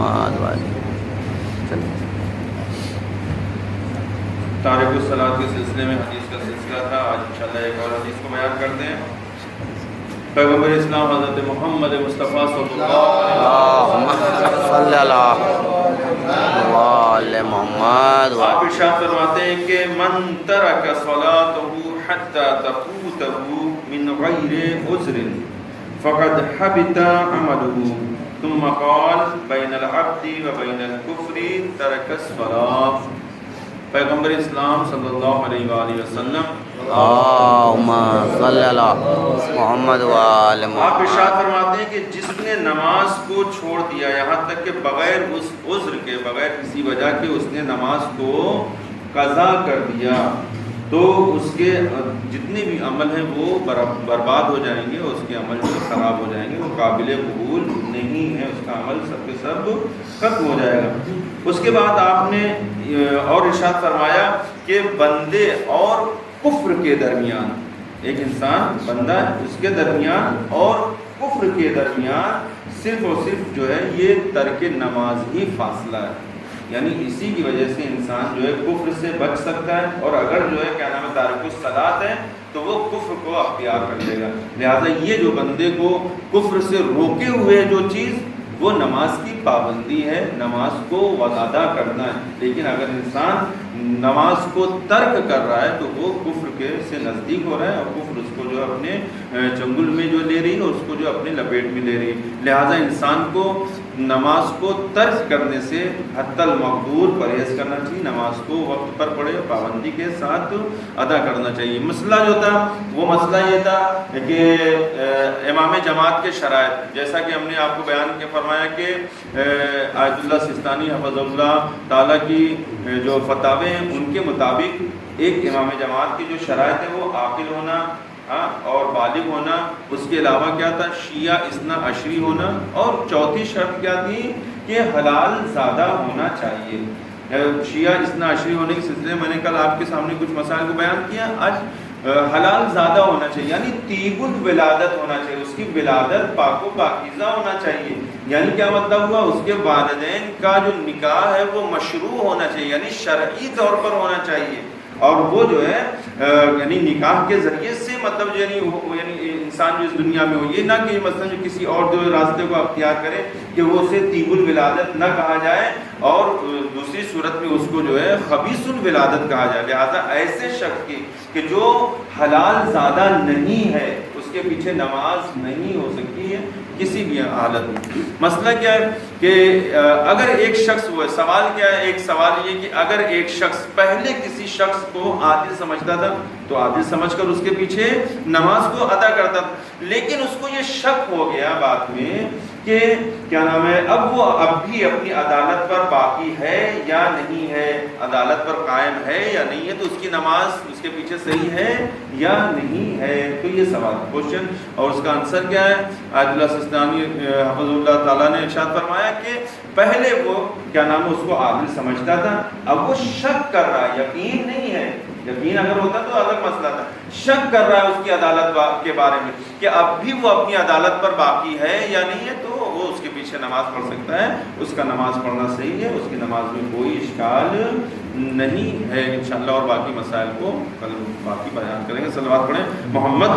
محمد وعلی تارک الصلاۃ کے سلسلے میں حدیث کا سلسلہ تھا. آج انشاءاللہ ایک اور حدیث کو بیان کرتے ہیں. پیغمبر اسلام حضرت محمد مصطفیٰ صلی اللہ علیہ محمد. آپ ارشاد فرماتے ہیں کہ من ترک صلاته حتى تفوته من غیر عذر فقد حبط عمله. ثم قال بین العبد وبین الکفر ترک الصلاۃ. پیغمبر اسلام صلی اللہ علیہ وآلہ وسلم اللہم صلی اللہ محمد وآل آپ محمد. ارشاد فرماتے ہیں کہ جس نے نماز کو چھوڑ دیا یہاں تک کہ بغیر اس عذر کے، بغیر کسی وجہ کے اس نے نماز کو قضا کر دیا، تو اس کے جتنے بھی عمل ہیں وہ برباد ہو جائیں گے، اس کے عمل جو خراب ہو جائیں گے، وہ قابل قبول نہیں ہے، اس کا عمل سب کے سب ختم ہو جائے گا. اس کے بعد آپ نے اور ارشاد فرمایا کہ بندے اور کفر کے درمیان، ایک انسان بندہ ہے، اس کے درمیان اور کفر کے درمیان صرف اور صرف جو ہے یہ ترک نماز ہی فاصلہ ہے. یعنی اسی کی وجہ سے انسان جو ہے کفر سے بچ سکتا ہے، اور اگر جو ہے کیا نام ہے تارک الصلاۃ ہے تو وہ کفر کو اختیار کر لے گا. لہذا یہ جو بندے کو کفر سے روکے ہوئے جو چیز وہ نماز کی پابندی ہے، نماز کو ادا کرنا ہے. لیکن اگر انسان نماز کو ترک کر رہا ہے تو وہ کفر کے سے نزدیک ہو رہا ہے، اور کفر اس کو جو اپنے چنگل میں جو لے رہی ہے، اس کو جو اپنے لپیٹ میں لے رہی ہے. لہذا انسان کو نماز کو ترک کرنے سے حتی المقدور پرہیز کرنا چاہیے، نماز کو وقت پر پڑھے اور پابندی کے ساتھ ادا کرنا چاہیے. مسئلہ جو تھا وہ مسئلہ یہ تھا کہ امام جماعت کے شرائط، جیسا کہ ہم نے آپ کو بیان کے فرمایا کہ آیت اللہ سستانی حفظ اللہ تعالیٰ کی جو فتاوے ہیں ان کے مطابق ایک امام جماعت کی جو شرائط ہے وہ عاقل ہونا اور بالغ ہونا، اس کے علاوہ کیا تھا شیعہ اثنا عشری ہونا، اور چوتھی شرط کیا تھی کہ حلال زادہ ہونا چاہیے. شیعہ اثنا عشری ہونے کے سلسلے میں نے کل آپ کے سامنے کچھ مسائل کو بیان کیا. آج حلال زادہ ہونا چاہیے، یعنی طیب الولادت ہونا چاہیے، اس کی ولادت پاک و پاکیزہ ہونا چاہیے. یعنی کیا مطلب ہوا، اس کے والدین کا جو نکاح ہے وہ مشروع ہونا چاہیے، یعنی شرعی طور پر ہونا چاہیے. اور وہ جو ہے یعنی نکاح کے ذریعے سے مطلب یعنی انسان جو اس دنیا میں ہو، یہ نہ کہ مثلا جو کسی اور جو راستے کو اختیار کرے کہ وہ اسے طیب الولادت نہ کہا جائے، اور دوسری صورت میں اس کو جو ہے خبیث الولادت کہا جائے. لہذا ایسے شخص کی کہ جو حلال زادہ نہیں ہے اس کے پیچھے نماز نہیں ہو سکتی ہے کسی بھی حالت میں. مسئلہ کیا ہے کہ اگر ایک شخص وہ سوال کیا ہے، ایک سوال یہ کہ اگر ایک شخص پہلے کسی شخص کو عادل سمجھتا تھا تو عادل سمجھ کر اس کے پیچھے نماز کو ادا کرتا تھا، لیکن اس کو یہ شک ہو گیا بعد میں کہ کیا نام ہے اب وہ اب بھی اپنی عدالت پر باقی ہے یا نہیں ہے، عدالت پر قائم ہے یا نہیں ہے، تو اس کی نماز اس کے پیچھے صحیح ہے یا نہیں ہے. تو یہ سوال کوشچن، اور اس کا آنسر کیا ہے. آیت اللہ سستانی حفظ اللہ تعالیٰ نے ارشاد فرمایا کہ پہلے وہ کیا نام ہے اس کو عادل سمجھتا تھا، اب وہ شک کر رہا ہے، یقین نہیں ہے. یقین اگر ہوتا تو الگ مسئلہ تھا، شک کر رہا ہے اس کی عدالت کے بارے میں کہ اب بھی وہ اپنی عدالت پر باقی ہے یا نہیں ہے، تو وہ اس کے پیچھے نماز پڑھ سکتا ہے. اس کا نماز پڑھنا صحیح ہے، اس کی نماز میں کوئی اشکال نہیں ہے. انشاءاللہ اور باقی مسائل کو کل باقی بیان کریں گے. صلوات پڑھیں محمد